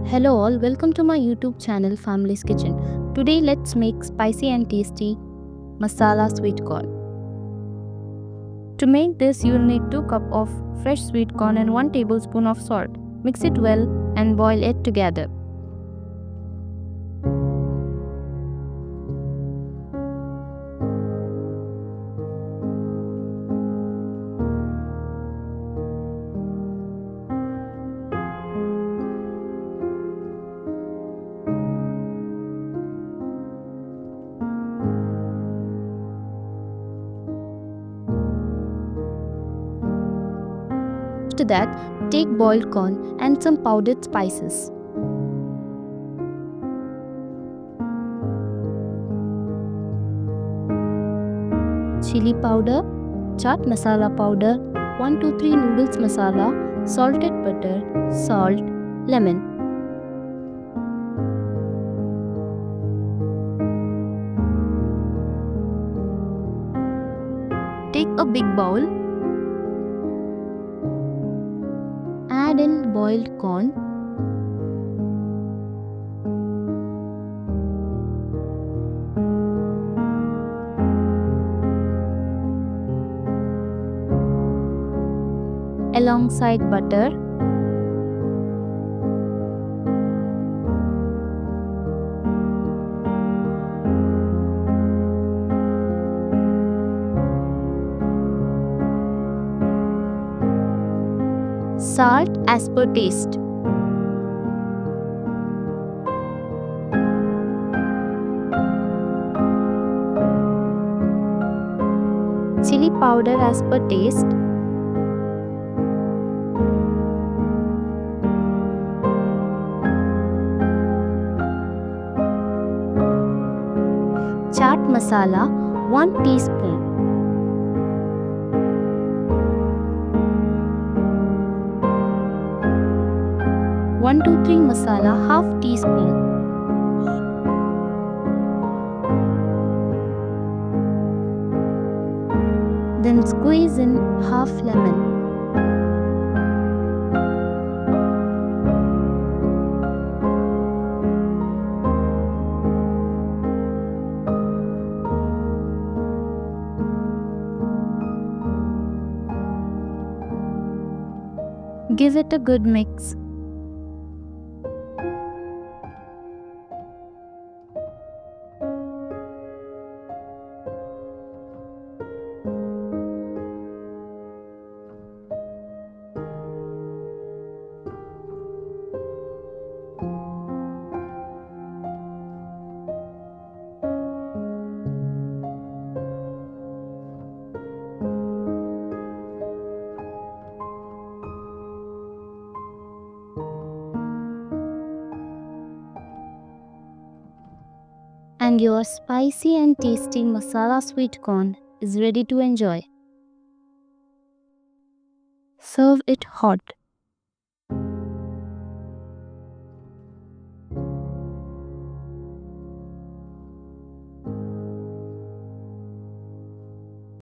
Hello all, welcome to my YouTube channel Family's Kitchen. Today let's make spicy and tasty masala sweet corn. To make this you'll need 2 cups of fresh sweet corn and 1 tablespoon of salt. Mix it well and boil it together. After that, take boiled corn and some powdered spices. Chili powder, chaat masala powder, 1-3 noodles masala, salted butter, salt, lemon. Take a big bowl. Add in boiled corn. Alongside butter. Salt as per taste. Chili powder as per taste. Chaat masala 1 teaspoon. One, 2, 3 masala half teaspoon. Then squeeze in half lemon. Give it a good mix. And your spicy and tasty masala sweet corn is ready to enjoy. Serve it hot.